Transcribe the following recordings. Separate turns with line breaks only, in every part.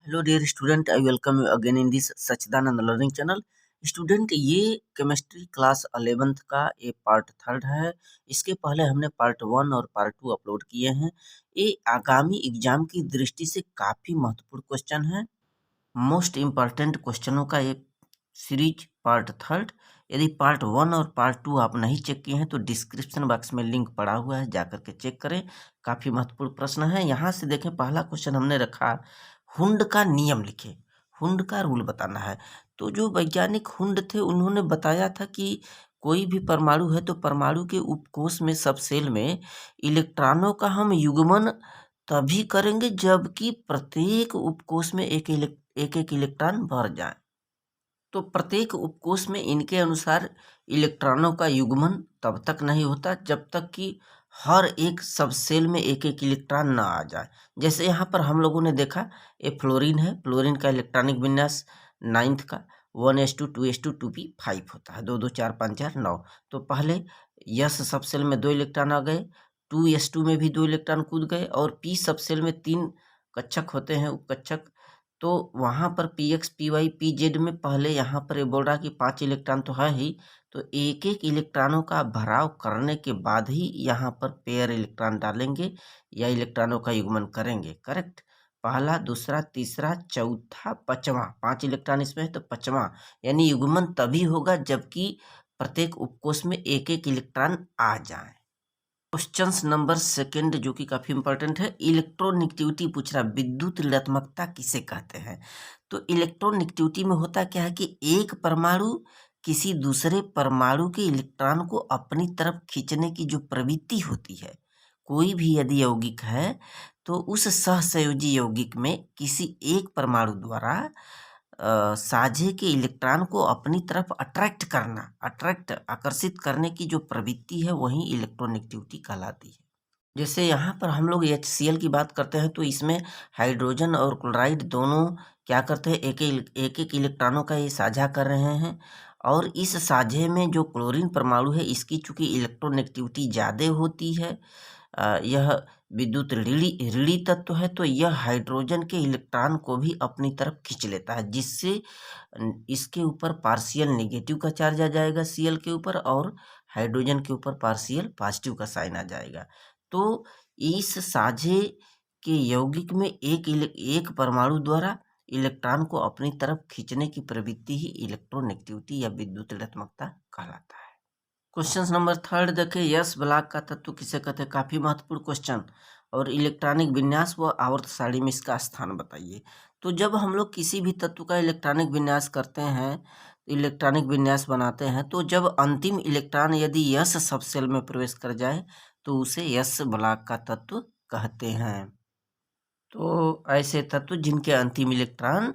Hello dear student, I welcome you again in this Sachchidanand learning channel. Student, ये chemistry class 11th का ये part third है। इसके पहले हमने पार्ट 1 और पार्ट 2 अपलोड किए हैं। ये आगामी एग्जाम की दृष्टि से काफ़ी महत्वपूर्ण क्वेश्चन है। मोस्ट इम्पॉर्टेंट क्वेश्चनों का ये सीरीज पार्ट थर्ड। यदि पार्ट 1 और पार्ट 2 आप नहीं चेक किए हैं तो डिस्क्रिप्शन बॉक्स में लिंक पड़ा हुआ है, जाकर के चेक करें। काफ़ी महत्वपूर्ण प्रश्न है। यहाँ से देखें, पहला क्वेश्चन हमने रखा, हुंड का नियम लिखे, हुंड का रूल बताना है। तो जो वैज्ञानिक हुंड थे उन्होंने बताया था कि कोई भी परमाणु है तो परमाणु के उपकोष में, सब सेल में इलेक्ट्रॉनों का हम युग्मन तभी करेंगे जबकि प्रत्येक उपकोष में एक एक इलेक्ट्रॉन भर जाए। तो प्रत्येक उपकोष में इनके अनुसार इलेक्ट्रॉनों का युग्मन तब तक नहीं होता जब तक कि हर एक सब सेल में एक एक इलेक्ट्रॉन ना आ जाए। जैसे यहाँ पर हम लोगों ने देखा, ये फ्लोरीन है, फ्लोरीन का इलेक्ट्रॉनिक विन्यास 9th का 1s2 2s2 2p5 होता है, 2 2 4 5 4 9। तो पहले यस सब सेल में 2 इलेक्ट्रॉन आ गए, 2s2 में भी 2 इलेक्ट्रॉन कूद गए, और पी सब सेल में 3 कक्षक होते हैं, उपकक्षक। तो वहाँ पर P X P Y P Z में पहले यहाँ पर ये बोल रहा कि 5 इलेक्ट्रॉन तो है ही, तो एक एक इलेक्ट्रॉनों का भराव करने के बाद ही यहाँ पर पेयर इलेक्ट्रॉन डालेंगे या इलेक्ट्रॉनों का युग्मन करेंगे। करेक्ट। पहला, दूसरा, तीसरा, चौथा, पांचवा, 5 इलेक्ट्रॉन इसमें है तो पांचवा, यानी युग्मन तभी होगा जबकि प्रत्येक उपकोष में एक एक इलेक्ट्रॉन आ जाए। क्वेश्चन नंबर सेकंड, जो कि काफी इंपॉर्टेंट है, इलेक्ट्रोनेगेटिविटी पूछ रहा, विद्युत ऋणात्मकता किसे कहते हैं। तो इलेक्ट्रोनेगेटिविटी में होता क्या है कि एक परमाणु किसी दूसरे परमाणु के इलेक्ट्रॉन को अपनी तरफ खींचने की जो प्रवृत्ति होती है, कोई भी यदि यौगिक है तो उस सहसंयोजी यौगिक में किसी एक परमाणु द्वारा साझे के इलेक्ट्रॉन को अपनी तरफ आकर्षित करने की जो प्रवृत्ति है वही इलेक्ट्रोनेगेटिविटी कहलाती है। जैसे यहाँ पर हम लोग HCl की बात करते हैं तो इसमें हाइड्रोजन और क्लोराइड दोनों क्या करते हैं, एक एक इलेक्ट्रॉनों का ये साझा कर रहे हैं। और इस साझे में जो क्लोरीन परमाणु है, इसकी चूंकि इलेक्ट्रोनेगेटिविटी ज़्यादा होती है, यह विद्युत ऋणी तत्व है, तो यह हाइड्रोजन के इलेक्ट्रॉन को भी अपनी तरफ खींच लेता है, जिससे इसके ऊपर पार्शियल नेगेटिव का चार्ज आ जाएगा Cl के ऊपर, और हाइड्रोजन के ऊपर पार्शियल पॉजिटिव का साइन आ जाएगा। तो इस साझे के यौगिक में एक परमाणु द्वारा इलेक्ट्रॉन को अपनी तरफ खींचने की प्रवृत्ति ही इलेक्ट्रोनेगेटिविटी या विद्युत ऋणात्मकता कहलाता है। क्वेश्चन नंबर थर्ड देखें, यस ब्लॉक का तत्व किसे कहते हैं। काफी महत्वपूर्ण क्वेश्चन। और इलेक्ट्रॉनिक विन्यास व आवर्त सारणी में इसका स्थान बताइए। तो जब हम लोग किसी भी तत्व का इलेक्ट्रॉनिक विन्यास करते हैं, इलेक्ट्रॉनिक विन्यास बनाते हैं, तो जब अंतिम इलेक्ट्रॉन यदि यस सब सेल में प्रवेश कर जाए तो उसे यस ब्लॉक का तत्व कहते हैं। तो ऐसे तत्व जिनके अंतिम इलेक्ट्रॉन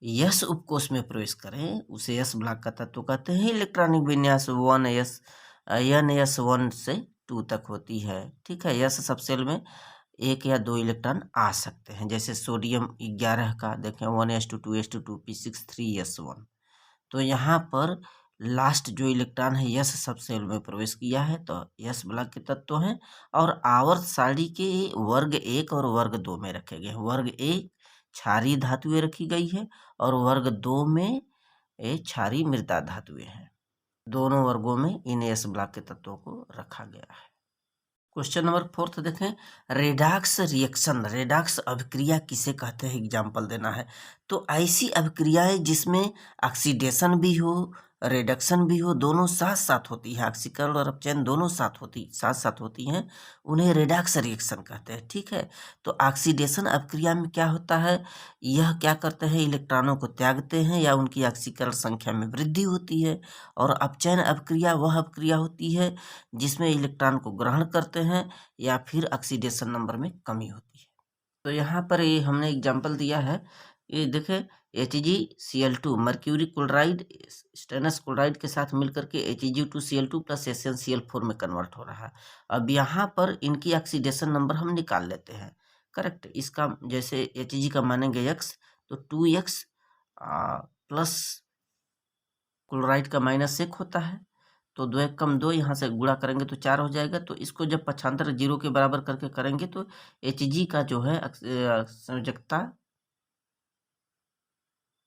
यस उपकोष में प्रवेश करें उसे यस ब्लॉक का तत्व कहते हैं। इलेक्ट्रॉनिक विन्यास 1s1 से 2 तक होती है। ठीक है, यस सब सेल में 1 या 2 इलेक्ट्रॉन आ सकते हैं। जैसे सोडियम 11 का देखें, 1s2 2s2 2p6 3s1। तो यहाँ पर लास्ट जो इलेक्ट्रॉन है यस सब सेल में प्रवेश किया है तो यस ब्लॉक के तत्व हैं। और आवर्त सारणी के वर्ग 1 और वर्ग 2 में रखे गए हैं। वर्ग 1 क्षारीय धातुएं रखी गई है और वर्ग 2 में क्षारीय मृदा धातुएं हैं। दोनों वर्गों में इन एस ब्लॉक के तत्वों को रखा गया है। क्वेश्चन नंबर फोर्थ देखें, रेडॉक्स रिएक्शन, रेडॉक्स अभिक्रिया किसे कहते हैं, एग्जाम्पल देना है। तो ऐसी अभिक्रियाएं जिसमें ऑक्सीडेशन भी हो, रिडक्शन भी हो, दोनों साथ साथ होती है, ऑक्सीकरण और अपचयन दोनों साथ साथ होती हैं, उन्हें रेडॉक्स रिएक्शन कहते हैं। ठीक है, तो ऑक्सीडेशन अभिक्रिया में क्या होता है, यह क्या करते हैं, इलेक्ट्रॉनों को त्यागते हैं या उनकी ऑक्सीकरण संख्या में वृद्धि होती है। और अपचयन अभिक्रिया वह अभिक्रिया होती है जिसमें इलेक्ट्रॉन को ग्रहण करते हैं या फिर ऑक्सीडेशन नंबर में कमी होती है। तो यहाँ पर ये हमने एग्जाम्पल दिया है, ये देखें, HgCl2 mercury chloride stannous chloride के साथ मिलकर के Hg2Cl2 प्लस SnCl4 में कन्वर्ट हो रहा है। अब यहाँ पर इनकी ऑक्सीडेशन नंबर हम निकाल लेते हैं। करेक्ट, इसका जैसे Hg का मानेंगे x, तो 2x प्लस क्लोराइड का -1 होता है, तो 2 1 कम 2, यहाँ से गुणा करेंगे तो 4 हो जाएगा। तो इसको जब पक्षांतर 0 के बराबर करके करेंगे तो Hg का जो है संयोजकता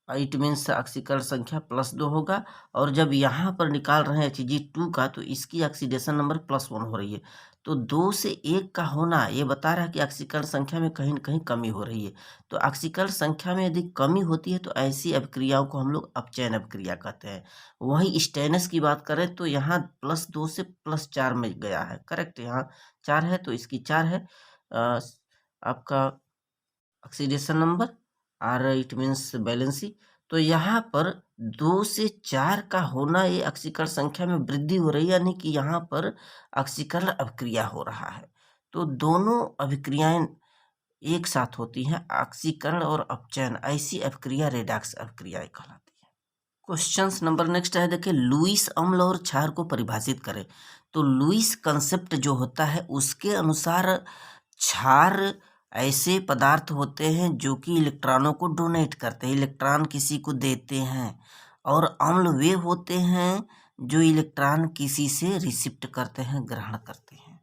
इट मीन्स ऑक्सीकरण संख्या +2 होगा। और जब यहाँ पर निकाल रहे हैं Hg2 का तो इसकी ऑक्सीडेशन नंबर +1 हो रही है। तो 2 से 1 का होना ये बता रहा है कि ऑक्सीकरण संख्या में कहीं न कहीं कमी हो रही है। तो ऑक्सीकरण संख्या में यदि कमी होती है तो ऐसी अभिक्रियाओं को हम लोग अपचयन अभिक्रिया कहते हैं। वहीं स्टेनस की बात करें तो यहाँ +2 से +4 में गया है। करेक्ट, यहाँ 4 है तो इसकी 4 है आपका ऑक्सीडेशन नंबर और इट मीन्स वैलेंसी। तो यहाँ पर 2 से 4 का होना ये ऑक्सीकरण संख्या में वृद्धि हो रही है, यानी कि यहाँ पर ऑक्सीकरण अभिक्रिया हो रहा है। तो दोनों अभिक्रियाएं एक साथ होती हैं, ऑक्सीकरण और अपचयन, ऐसी अभिक्रिया रेडॉक्स अभिक्रियाएं कहलाती है। क्वेश्चंस नंबर नेक्स्ट है, देखिए लुईस अम्ल और क्षार को परिभाषित करें। तो लुईस कंसेप्ट जो होता है उसके अनुसार क्षार ऐसे पदार्थ होते हैं जो कि इलेक्ट्रॉनों को डोनेट करते हैं, इलेक्ट्रॉन किसी को देते हैं। और अम्ल वे होते हैं जो इलेक्ट्रॉन किसी से रिसिप्ट करते हैं, ग्रहण करते हैं।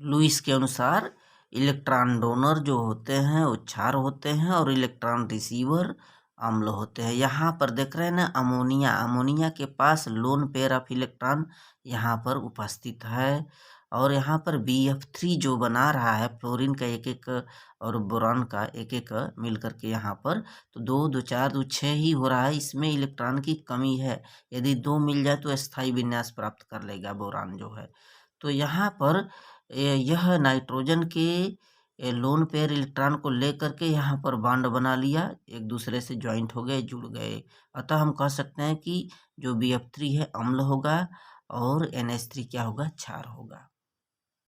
लुईस के अनुसार इलेक्ट्रॉन डोनर जो होते हैं वो क्षार होते हैं और इलेक्ट्रॉन रिसीवर अम्ल होते हैं। यहाँ पर देख रहे हैं ना अमोनिया, अमोनिया के पास लोन पेयर ऑफ इलेक्ट्रॉन यहाँ पर उपस्थित है। और यहाँ पर BF3 जो बना रहा है फ्लोरीन का एक एक और बोरान का एक एक मिल करके यहाँ पर, तो 2 2 4 2 6 ही हो रहा है। इसमें इलेक्ट्रॉन की कमी है, यदि 2 मिल जाए तो स्थायी विन्यास प्राप्त कर लेगा बोरान जो है। तो यहाँ पर यह नाइट्रोजन के लोन पेयर इलेक्ट्रॉन को लेकर के यहाँ पर बॉन्ड बना लिया, एक दूसरे से ज्वाइंट हो गए, जुड़ गए। अतः हम कह सकते हैं कि जो BF3 है अम्ल होगा और NH3 क्या होगा, क्षार होगा।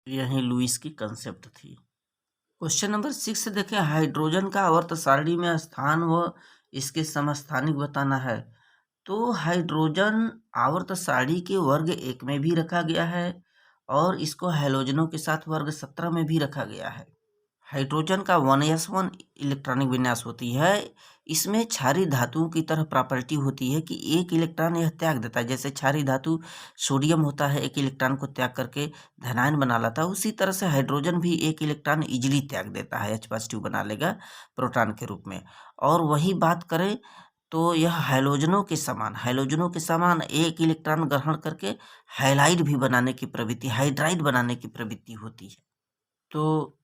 यही लुईस की कंसेप्ट थी। क्वेश्चन नंबर 6 देखें, हाइड्रोजन का आवर्त सारणी में स्थान व इसके समस्थानिक बताना है। तो हाइड्रोजन आवर्त सारणी के वर्ग 1 में भी रखा गया है और इसको हैलोजनों के साथ वर्ग 17 में भी रखा गया है। हाइड्रोजन का 1s1 इलेक्ट्रॉनिक विन्यास होती है। इसमें क्षारीय धातुओं की तरह प्रॉपर्टी होती है कि एक इलेक्ट्रॉन यह त्याग देता है। जैसे क्षारीय धातु सोडियम होता है, एक इलेक्ट्रॉन को त्याग करके धनायन बना लाता है, उसी तरह से हाइड्रोजन भी एक इलेक्ट्रॉन इजिली त्याग देता है, H+ बना लेगा प्रोटॉन के रूप में। और वही बात करें तो यह हैलोजनों के समान एक इलेक्ट्रॉन ग्रहण करके हैलाइड भी बनाने की प्रवृत्ति, हाइड्राइड बनाने की प्रवृत्ति होती है। तो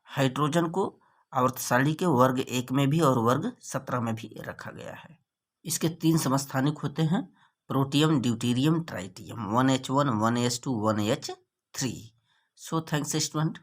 हाइड्रोजन को आवर्त सारणी के वर्ग 1 में भी और वर्ग 17 में भी रखा गया है। इसके 3 समस्थानिक होते हैं, protium, deuterium, tritium, 1H1, 1S2, 1H3। So thanks student.